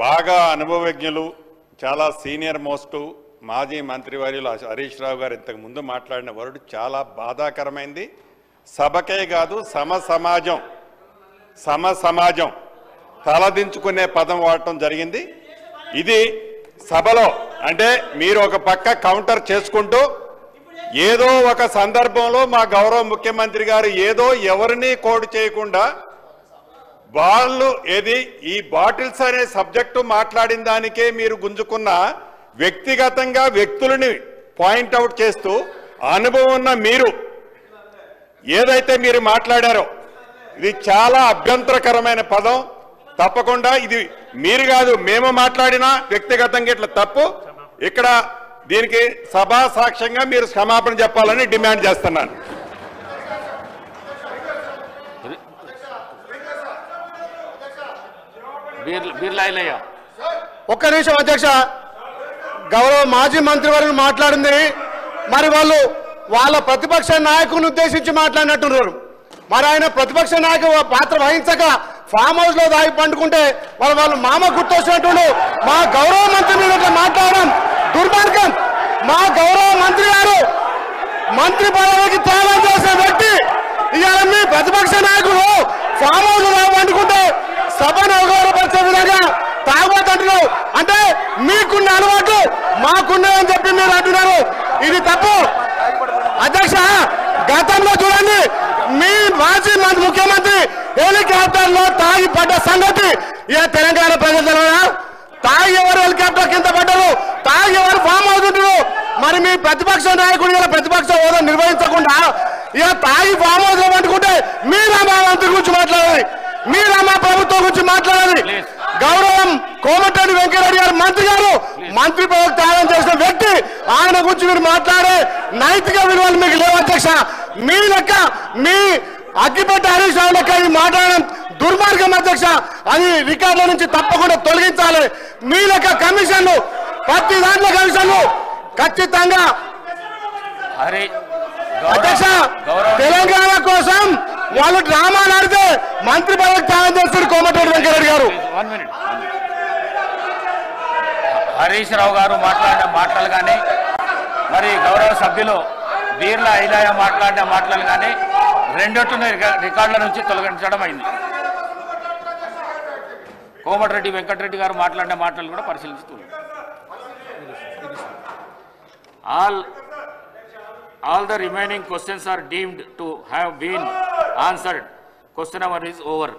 బాగా అనుభవజ్ఞులు చాలా senior most మాజీ మంత్రివర్యులు హరీష్ రావు గారు ఇంతకు ముందు మాట్లాడిన వర్డ్ చాలా బాధాకరమైంది. సభకే కాదు సమాజం తలదించుకునే పదం వాడటం జరిగింది. ఇది సభలో అంటే మీరు ఒక పక్క కౌంటర్ చేసుకుంటూ ఏదో ఒక సందర్భంలో మా గౌరవ ముఖ్యమంత్రి గారు ఏదో ఎవరిని కోడ్ చేయకుండా వాళ్ళు ఈ బాటిల్స్ అనే సబ్జెక్టు మాట్లాడిన దానికే మీరు గుంజుకున్న వ్యక్తిగతంగా వ్యక్తులని పాయింట్అవుట్ చేస్తూ అనుభవం ఉన్న మీరు ఏదైతే మీరు మాట్లాడారో ఇది చాలా అభ్యంతరకరమైన పదం. తప్పకుండా ఇది మీరు కాదు మేము మాట్లాడినా వ్యక్తిగతంగా ఇట్లా తప్పు. ఇక్కడ దీనికి సభా సాక్ష్యంగా మీరు క్షమాపణ చెప్పాలని డిమాండ్ చేస్తున్నాను. ఒక్క నిమిషం అధ్యక్ష, గౌరవ మాజీ మంత్రివర్యులు మాట్లాడింది మరి వాళ్ళ ప్రతిపక్ష నాయకుని ఉద్దేశించి మాట్లాడినట్టున్నారు. మరి ఆయన ప్రతిపక్ష నాయకు పాత్ర వహించక ఫామ్ హౌస్ లో దాగి పండుకుంటే వాళ్ళ మామ గుర్తొచ్చినట్టు మా గౌరవ మంత్రి మీద మాట్లాడడం దుర్మార్గం. మా గౌరవ మంత్రి గారు మంత్రి పదవికి త్యాగం చేసిన వ్యక్తి ఇవాళ మీ ప్రతిపక్ష నాయకులు ఫామ్ హౌస్ లో పండుకుంటే సభను అవగౌరవపరిచే విధంగా తాగబోతుంటున్నారు. అంటే మీకున్న అలవాటు మాకున్నాయని చెప్పి మీరు అంటున్నారు. ఇది తప్పు అధ్యక్ష. గతంలో చూడండి మీ మాజీ ముఖ్యమంత్రి హెలికాప్టర్ లో తాగి పడ్డ సంగతి ఇక తెలంగాణ ప్రజలు తాగి ఎవరు హెలికాప్టర్ కింద పడ్డారు, తాగి ఎవరు ఫామ్ అవుతుంటారు. మరి మీ ప్రతిపక్ష నాయకుడు ఇలా ప్రతిపక్ష హోదా నిర్వహించకుండా ఇక తాగి ఫామ్ హౌస్ లో పట్టుకుంటే మీరు మా మంత్రి గురించి మాట్లాడాలి, మీరు మా ప్రభుత్వం గురించి మాట్లాడాలి. గౌరవం కోమటిరెడ్డి వెంకటరెడ్డి గారు మంత్రి గారు మంత్రి పదవి త్యాగం చేసిన వ్యక్తి, ఆయన గురించి మీరు మాట్లాడే నైతిక విలువలు మీకు లేవు అధ్యక్ష. మీ లెక్క మీ అగ్గిపెట్టి హరీష్ రావు లెక్క ఈ మాట్లాడడం దుర్మార్గం అధ్యక్ష. అది రికార్డుల నుంచి తప్పకుండా తొలగించాలి. మీ లెక్క కమిషన్లు ప్రతి దాంట్లో కమిషన్లు ఖచ్చితంగా అధ్యక్ష తెలంగాణ కోసం వాళ్ళు డ్రామాలు ఆడితే మంత్రి పదవికి త్యాగం చేస్తారు కోమటిరెడ్డి వెంకటరెడ్డి గారు. హరీష్ రావు గారు మాట్లాడిన మాటలు కానీ మరి గౌరవ సభ్యులు బీర్లా ఐలయ్య మాట్లాడిన మాటలు కానీ రెండొట్టున రికార్డుల నుంచి తొలగించడం అయింది. కోమటిరెడ్డి వెంకటరెడ్డి గారు మాట్లాడిన మాటలు కూడా పరిశీలిస్తున్నారు. All the remaining questions are deemed to have been answered. Question hour is over.